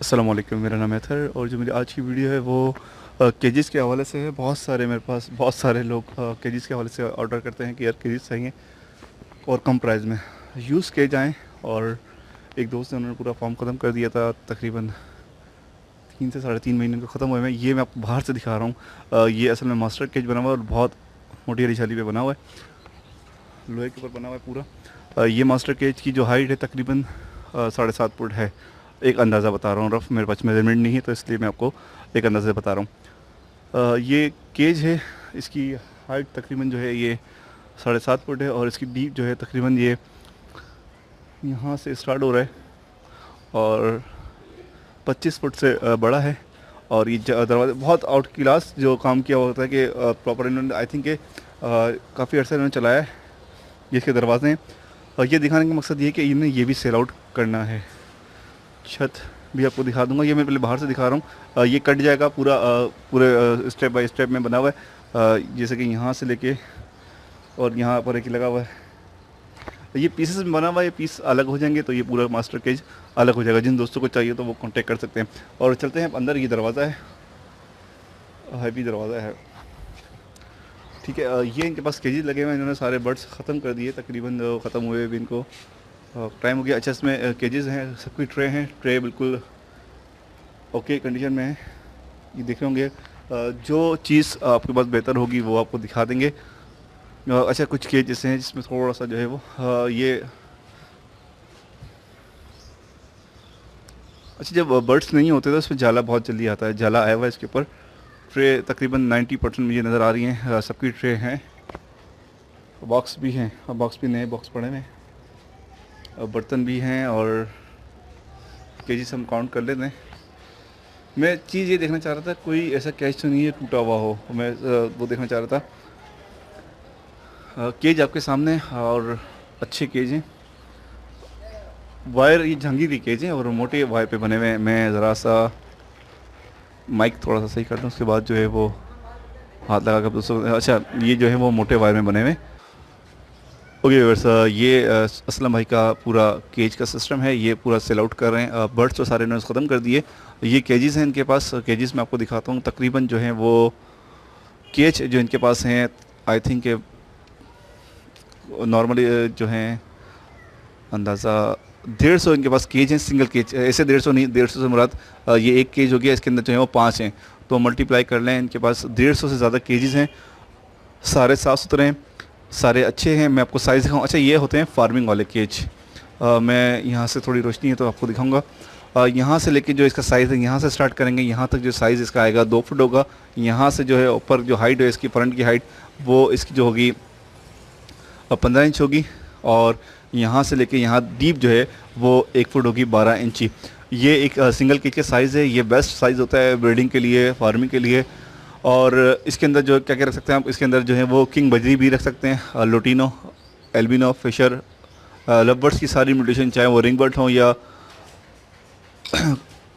अस्सलाम वालेकुम, मेरा नाम है अतहर और जो मेरी आज की वीडियो है वो केजेस के हवाले से है। बहुत सारे मेरे पास बहुत सारे लोग केजेस के हवाले से ऑर्डर करते हैं कि यार केजेस चाहिए और कम प्राइस में यूज़ केज आएँ। और एक दोस्त ने उन्होंने पूरा फॉर्म ख़त्म कर दिया था, तकरीबन 3 से 3.5 महीने को ख़त्म हुए में। ये मैं आपको बाहर से दिखा रहा हूँ। ये असल में मास्टर केज बना हुआ है और बहुत मोटी वाली छाली पे बना हुआ है, लोहे के ऊपर बना हुआ है पूरा। ये मास्टर केज की जो हाइट है तकरीबन 7.5 फुट है। एक अंदाज़ा बता रहा हूँ, रफ़, मेरे पास मेजरमेंट नहीं है तो इसलिए मैं आपको एक अंदाज़े बता रहा हूँ। ये केज है, इसकी हाइट तकरीबन जो है ये 7.5 फुट है और इसकी डीप जो है तकरीबन ये यहाँ से स्टार्ट हो रहा है और 25 फुट से बड़ा है। और ये दरवाज़ा बहुत आउट क्लास जो काम किया हुआ होता है कि प्रॉपर इन्होंने आई थिंक काफ़ी अर्सा इन्होंने चलाया है। ये इसके दरवाजे हैं और ये दिखाने का मकसद ये है कि इन्हें ये भी सेल आउट करना है। छत भी आपको दिखा दूंगा, ये मैं पहले बाहर से दिखा रहा हूँ। ये कट जाएगा पूरा, पूरे स्टेप बाय स्टेप में बना हुआ है। जैसे कि यहाँ से लेके और यहाँ पर एक लगा हुआ है, ये पीसेस में बना हुआ है। ये पीस अलग हो जाएंगे तो ये पूरा मास्टर केज अलग हो जाएगा। जिन दोस्तों को चाहिए तो वो कांटेक्ट कर सकते हैं। और चलते हैं अंदर। ये दरवाज़ा है, हैवी दरवाज़ा है, ठीक है। ये इनके पास केजेस लगे हुए हैं, इन्होंने सारे बर्ड्स ख़त्म कर दिए, तकरीबन ख़त्म हुए भी इनको टाइम हो गया। अच्छा, इसमें केजेस हैं, सबकी ट्रे हैं, ट्रे बिल्कुल ओके कंडीशन में है। ये देख रहे होंगे। जो चीज़ आपके पास बेहतर होगी वो आपको दिखा देंगे। अच्छा, कुछ केजेस हैं जिसमें थोड़ा सा जो है वो ये अच्छा, जब बर्ड्स नहीं होते तो इसमें जाला बहुत जल्दी आता है। जाला आया हुआ है इसके ऊपर। ट्रे तकरीबन 90% मुझे नज़र आ रही हैं, सबकी ट्रे हैं। बॉक्स भी हैं, बॉक्स भी नए बॉक्स पड़े हुए हैं, बर्तन भी हैं और केजीस हम काउंट कर लेते हैं। मैं चीज़ ये देखना चाह रहा था कोई ऐसा कैच तो नहीं है टूटा हुआ हो, मैं वो देखना चाह रहा था। केज आपके सामने और अच्छे केज हैं। वायर ये जहांगीरी केज हैं और मोटे वायर पे बने हुए हैं। मैं ज़रा सा माइक थोड़ा सा सही करता हूँ, उसके बाद जो है वो हाथ लगा कर दोस्तों। अच्छा, ये जो है वो मोटे वायर में बने हुए हैं। ओके व्यूअर्स, ये असलम भाई का पूरा केज का सिस्टम है। ये पूरा सेल आउट कर रहे हैं। बर्ड्स तो सारे इन्होंने ख़त्म कर दिए। ये केजेस हैं इनके पास। केजेस में आपको दिखाता हूँ तकरीबन जो है वो केज जो इनके पास हैं, आई थिंक नॉर्मली जो हैं अंदाज़ा 150 इनके पास केज हैं, सिंगल केज। ऐसे 150 नहीं, 150 से मुराद ये एक केज हो गया, इसके अंदर जो है वो 5 हैं, तो मल्टीप्लाई कर लें। इनके पास 150 से ज़्यादा केजेस हैं। सारे साफ़ सुथरे हैं, सारे अच्छे हैं। मैं आपको साइज़ दिखाऊँ। अच्छा, ये होते हैं फार्मिंग वाले केज। मैं यहाँ से थोड़ी रोशनी है तो आपको दिखाऊंगा। यहाँ से लेके जो इसका साइज़ है, यहाँ से स्टार्ट करेंगे, यहाँ तक जो साइज़ इसका आएगा 2 फुट होगा। यहाँ से जो है ऊपर जो हाइट है इसकी, फ्रंट की हाइट, वो इसकी जो होगी 15 इंच होगी। और यहाँ से लेके यहाँ डीप जो है वो 1 फुट होगी, 12 इंची। ये एक सिंगल केज का साइज़ है। ये बेस्ट साइज़ होता है ब्रीडिंग के लिए, फार्मिंग के लिए। और इसके अंदर जो क्या क्या रख सकते हैं आप, इसके अंदर जो है वो किंग बजरी भी रख सकते हैं, lutino, albino, Fischer, love birds की सारी म्यूटेशन, चाहे वो रिंग बर्ड हों या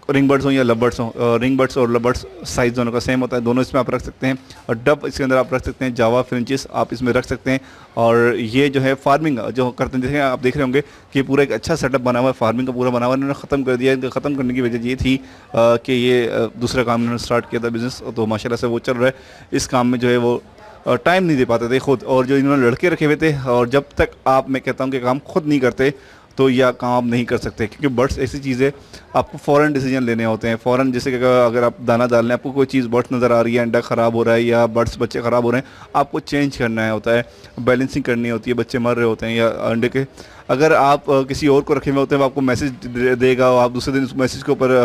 रिंग बर्ड्स हों या लव बर्ड्स हों। रिंग बर्ड्स और लव बर्ड्स साइज़ दोनों का सेम होता है, दोनों इसमें आप रख सकते हैं। और डब इसके अंदर आप रख सकते हैं, जावा फ्रेंचिस आप इसमें रख सकते हैं। और ये जो है फार्मिंग जो करते हैं, जैसे आप देख रहे होंगे कि पूरा एक अच्छा सेटअप बना हुआ है, फार्मिंग का पूरा बना हुआ है। इन्होंने ख़त्म कर दिया। इनका ख़त्म करने की वजह ये थी कि ये दूसरा काम इन्होंने स्टार्ट किया था बिज़नेस, तो माशाल्लाह से वो चल रहा है। इस काम में जो है वो टाइम नहीं दे पाते थे खुद, और जो इन्होंने लड़के रखे हुए थे, और जब तक आप, मैं कहता हूँ कि काम खुद नहीं करते तो यह काम आप नहीं कर सकते। क्योंकि बर्ड्स ऐसी चीज़ है, आपको फ़ौरन डिसीजन लेने होते हैं। फ़ौरन, जैसे कि अगर आप दाना डाल रहे हैं, आपको कोई चीज़ बर्ड्स नज़र आ रही है, अंडा ख़राब हो रहा है या बर्ड्स बच्चे ख़राब हो रहे हैं, आपको चेंज करना है होता है, बैलेंसिंग करनी होती है, बच्चे मर रहे होते हैं या अंडे के। अगर आप किसी और को रखे हुए होते हैं, वो आपको मैसेज देगा और आप दूसरे दिन उस मैसेज के ऊपर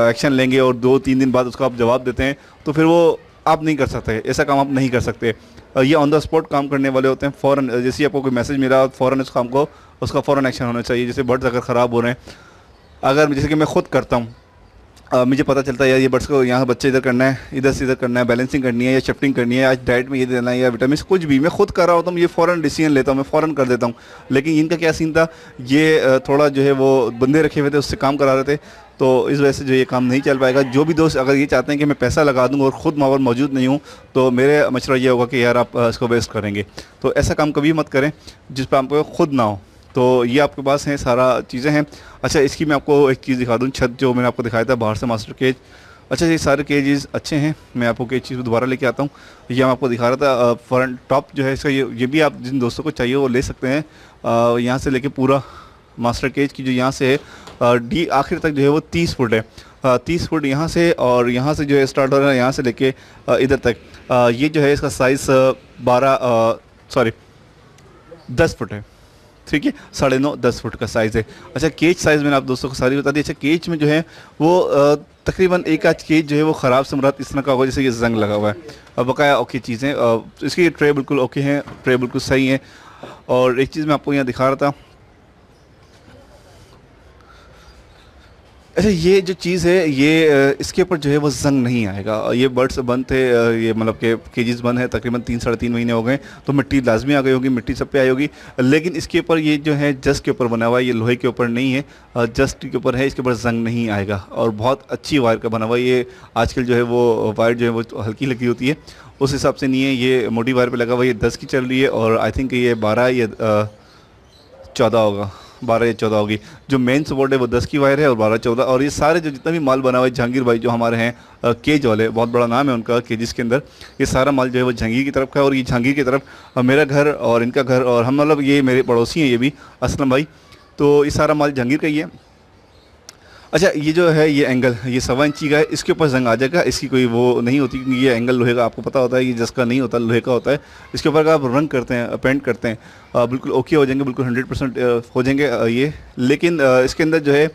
एक्शन लेंगे और 2-3 दिन बाद उसको आप जवाब देते हैं, तो फिर वो आप नहीं कर सकते। ऐसा काम आप नहीं कर सकते। ये ऑन द स्पॉट काम करने वाले होते हैं। फ़ौरन जैसे ही आपको कोई मैसेज मिला, फ़ौरन उस काम को, उसका फ़ौरन एक्शन होना चाहिए। जैसे बर्ड्स अगर ख़राब हो रहे हैं, अगर जैसे कि मैं खुद करता हूँ, मुझे पता चलता है यार ये बर्ड्स को यहाँ बच्चे इधर करना है, इधर से इधर करना है, बैलेंसिंग करनी है या शिफ्टिंग करनी है, आज डाइट में ये देना है या विटामिन, कुछ भी मैं खुद कर रहा होता हूँ, ये फ़ौरन डिसीजन लेता हूँ, मैं फ़ौरन कर देता हूँ। लेकिन इनका क्या सीन था, ये थोड़ा जो है वो बंदे रखे हुए थे, उससे काम करा रहे थे, तो इस वजह से जो ये काम नहीं चल पाएगा। जो भी दोस्त अगर ये चाहते हैं कि मैं पैसा लगा दूँ और ख़ुद वहाँ पर मौजूद नहीं हूँ, तो मेरे मशवरा ये होगा कि यार आप इसको वेस्ट करेंगे, तो ऐसा काम कभी मत करें जिस पर आपको खुद ना हो। तो ये आपके पास है, सारा चीज़ें हैं। अच्छा, इसकी मैं आपको एक चीज़ दिखा दूँ, छत जो मैंने आपको दिखाया था बाहर से मास्टर केज। अच्छा, ये सारे केजेस अच्छे हैं, मैं आपको केज चीज़ दोबारा लेके आता हूँ। ये मैं आपको दिखा रहा था फ्रंट टॉप जो है इसका, ये भी आप जिन दोस्तों को चाहिए वो ले सकते हैं। यहाँ से लेके पूरा मास्टर केज की जो यहाँ से है डी आखिर तक जो है वो 30 फुट है। 30 फुट यहाँ से, और यहाँ से जो है स्टार्ट हो रहा है यहाँ से लेके इधर तक। ये जो है इसका साइज़ 10 फुट है। ठीक है, 9.5 10 फुट का साइज़ है। अच्छा, केज साइज़ मैंने आप दोस्तों को सारी बता दी। अच्छा, केज में जो है वो तकरीबन एक आध केज जो है वो ख़राब से मुराद इस तरह का होगा जैसे ये जंग लगा हुआ है। अब बकाया ओके चीज़ें, इसकी ट्रे बिल्कुल ओके हैं, ट्रे बिल्कुल सही है। और एक चीज़ मैं आपको यहाँ दिखा रहा था। अच्छा, ये जो चीज़ है ये इसके ऊपर जो है वो जंग नहीं आएगा। ये बर्ड्स बंद थे, ये मतलब के केजेस बंद है तकरीबन 3 साढ़े 3 महीने हो गए, तो मिट्टी लाजमी आ गई होगी, मिट्टी सब पे आई होगी। लेकिन इसके ऊपर ये जो है जस्ट के ऊपर बना हुआ है, ये लोहे के ऊपर नहीं है, जस्ट के ऊपर है, इसके ऊपर जंग नहीं आएगा। और बहुत अच्छी वायर का बना हुआ है ये। आजकल जो है वो वायर जो है वो हल्की लगी होती है, उस हिसाब से नहीं है, ये मोटी वायर पर लगा हुआ है। ये 10 की चल रही है, और आई थिंक ये 12 या 14 होगा, 12 या 14 होगी। जो मेन सपोर्ट है वो 10 की वायर है, और 12 14। और ये सारे जो जितना भी माल बना हुआ है, जहांगीर भाई जो हमारे हैं केज वाले, बहुत बड़ा नाम है उनका केजिस के अंदर, ये सारा माल जो है वो जहांगीर की तरफ का है। और ये जहांगीर की तरफ मेरा घर और इनका घर, और हम मतलब ये मेरे पड़ोसी हैं ये भी, असलम भाई, तो ये सारा माल जहांगीर का ही है। अच्छा, ये जो है ये एंगल ये 1.25 इंची का है, इसके ऊपर जंग आ जाएगा, इसकी कोई वो नहीं होती, क्योंकि ये एंगल लोहे का आपको पता होता है, ये जिसका नहीं होता लोहे का होता है। इसके ऊपर का आप रंग करते हैं, पेंट करते हैं, बिल्कुल ओके हो जाएंगे, बिल्कुल 100% हो जाएंगे ये। लेकिन इसके अंदर जो है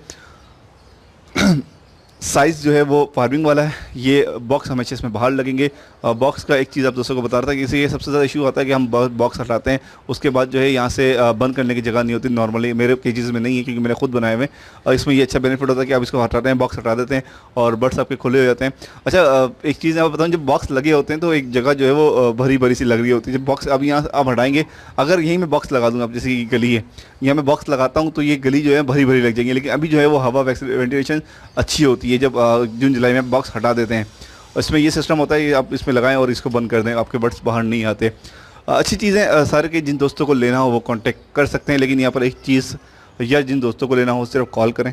साइज़ जो है वो फार्मिंग वाला है। ये बॉक्स हमेशा इसमें बाहर लगेंगे। बॉक्स का एक चीज़ आप दोस्तों को बता रहा था कि इसे ये सबसे ज़्यादा इशू आता है कि हम बॉक्स हटाते हैं, उसके बाद जो है यहाँ से बंद करने की जगह नहीं होती नॉर्मली। मेरे केजेस में नहीं है क्योंकि मैंने खुद बनाए हुए। और इसमें ये अच्छा बेनिफिट होता है कि आप इसको हटाते हैं, बॉक्स हटा देते हैं, और बर्ड्स आपके खुले हो जाते हैं। अच्छा, एक चीज़ मैं बताऊँ, जब बॉक्स लगे होते हैं तो एक जगह जो है वो भरी भरी सी लग रही होती है। जब बॉक्स अब यहाँ आप हटाएंगे, अगर यहीं मैं बॉक्स लगा दूँगा, अब जैसे ये गली है, यहाँ मैं बॉक्स लगाता हूँ तो ये गली जो है भरी भरी लग जाएंगी। लेकिन अभी जो है वो हवा वेंटिलेशन अच्छी होती है। जब जून जुलाई में बॉक्स हटा देते हैं, इसमें ये सिस्टम होता है कि आप इसमें लगाएं और इसको बंद कर दें, आपके बर्ड्स बाहर नहीं आते। अच्छी चीज़ें सारे के जिन दोस्तों को लेना हो वो कांटेक्ट कर सकते हैं। लेकिन यहाँ पर एक चीज़, या जिन दोस्तों को लेना हो सिर्फ कॉल करें।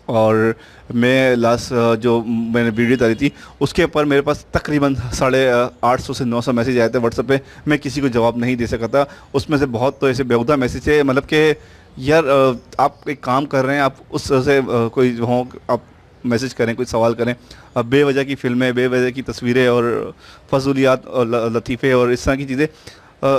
और मैं लास्ट जो मैंने वीडियो डाली थी उसके ऊपर मेरे पास तकरीबन 850 से 900 मैसेज आए थे व्हाट्सएप पे। मैं किसी को जवाब नहीं दे सका था। उसमें से बहुत तो ऐसे बेहुदा मैसेज है, मतलब कि यार आप एक काम कर रहे हैं, आप उससे कोई हो आप मैसेज करें, कोई सवाल करें, अब बेवजह की फ़िल्में, बेवजह की तस्वीरें और फजूलियात और लतीफ़े और इस तरह की चीज़ें,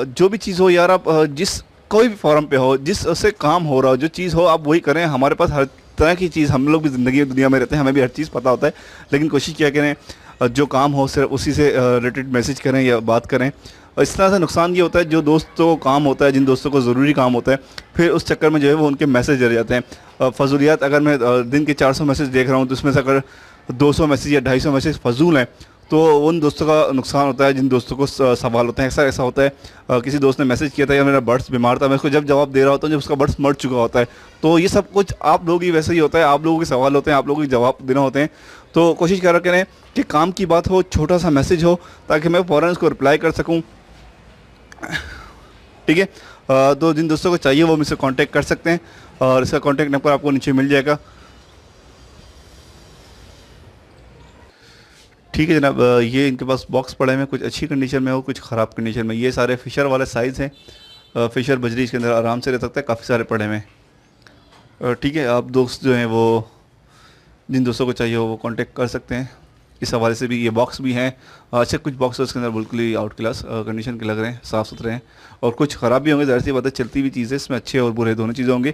जो भी चीज़ हो यार, आप जिस कोई भी फॉरम पे हो, जिस उससे काम हो रहा हो, जो चीज़ हो आप वही करें। हमारे पास हर तरह की चीज़, हम लोग भी ज़िंदगी दुनिया में रहते हैं, हमें भी हर चीज़ पता होता है। लेकिन कोशिश किया करें जो काम हो सिर्फ उसी से रिलेटेड मैसेज करें या बात करें। और इस तरह से नुकसान ये होता है, जो दोस्तों को काम होता है, जिन दोस्तों को ज़रूरी काम होता है, फिर उस चक्कर में जो है वो उनके मैसेज रह जाते हैं फजूलियात। अगर मैं दिन के 400 मैसेज देख रहा हूँ तो उसमें से अगर 200 मैसेज या 250 मैसेज फजूल हैं तो उन दोस्तों का नुकसान होता है, जिन दोस्तों को सवाल होते हैं। ऐसा होता है किसी दोस्त ने मैसेज किया था या मेरा बर्ड्स बीमार था, मैं उसको जब जवाब दे रहा होता हूँ जब उसका बर्ड्स मर चुका होता है। तो ये सब कुछ आप लोग ही वैसे ही होता है, आप लोगों के सवाल होते हैं, आप लोगों के जवाब देना होते हैं। तो कोशिश करा करें कि काम की बात हो, छोटा सा मैसेज हो, ताकि मैं फ़ौरन उसको रिप्लाई कर सकूँ। ठीक है, तो जिन दोस्तों को चाहिए वो मुझसे कांटेक्ट कर सकते हैं, और इसका कांटेक्ट नंबर आपको नीचे मिल जाएगा। ठीक है जनाब, ये इनके पास बॉक्स पड़े हैं, कुछ अच्छी कंडीशन में हो, कुछ ख़राब कंडीशन में। ये सारे फ़िशर वाले साइज़ हैं। फ़िशर बजरी इसके अंदर आराम से रह सकता है, काफ़ी सारे पड़े हुए हैं। ठीक है, आप दोस्त जो हैं वो जिन दोस्तों को चाहिए हो वो कांटेक्ट कर सकते हैं। इस हवाले से भी ये बॉक्स भी हैं। अच्छा, कुछ बॉक्स उसके अंदर बिल्कुल ही आउट क्लास कंडीशन के लग रहे हैं, साफ़ सुथरे हैं, और कुछ ख़राब भी होंगे, ज़ाहिर सी बात है, चलती हुई चीज़ है, इसमें अच्छे और बुरे दोनों चीज़ें होंगे।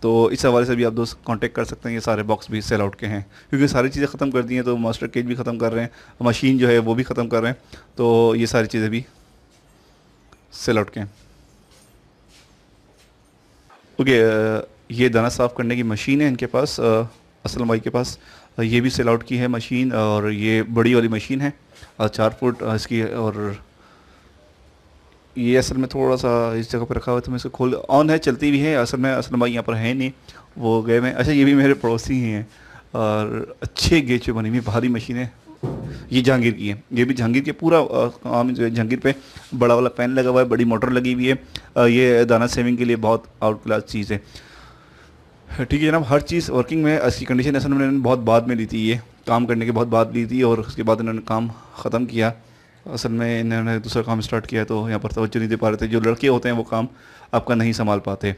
तो इस हवाले से भी आप दोस्त कांटेक्ट कर सकते हैं। ये सारे बॉक्स भी सेल आउट के हैं, क्योंकि सारी चीज़ें ख़त्म कर दी हैं, तो मास्टर केज भी ख़त्म कर रहे हैं, मशीन जो है वो भी ख़त्म कर रहे हैं, तो ये सारी चीज़ें भी सेल आउट के हैं। ओके, ये दाना साफ़ करने की मशीन है इनके पास, असलम भाई के पास। ये भी सेल आउट की है मशीन, और ये बड़ी वाली मशीन है 4 फुट इसकी। और ये असल में थोड़ा सा इस जगह पर रखा हुआ है, तो मैं इसको खोल, ऑन है, चलती भी है। असल में असलम भाई यहाँ पर है नहीं, वो गए में। अच्छा, ये भी मेरे पड़ोसी ही हैं, और अच्छे गेज पे बनी हुई भारी मशीन है, ये जहांगीर की है, ये भी जहांगीर के पूरा काम जो है जहांगीर पे बड़ा वाला फैन लगा हुआ है, बड़ी मोटर लगी हुई है। ये दाना सेविंग के लिए बहुत आउट क्लास चीज़ है। ठीक है जनाब, हर चीज़ वर्किंग में इसकी कंडीशन असल में इन्होंने बहुत बाद में ली थी, ये काम करने के बहुत बाद ली थी और उसके बाद इन्होंने काम ख़त्म किया। असल में इन्होंने दूसरा काम स्टार्ट किया तो यहाँ पर तवज्जो नहीं दे पा रहे थे। जो लड़के होते हैं वो काम आपका नहीं संभाल पाते।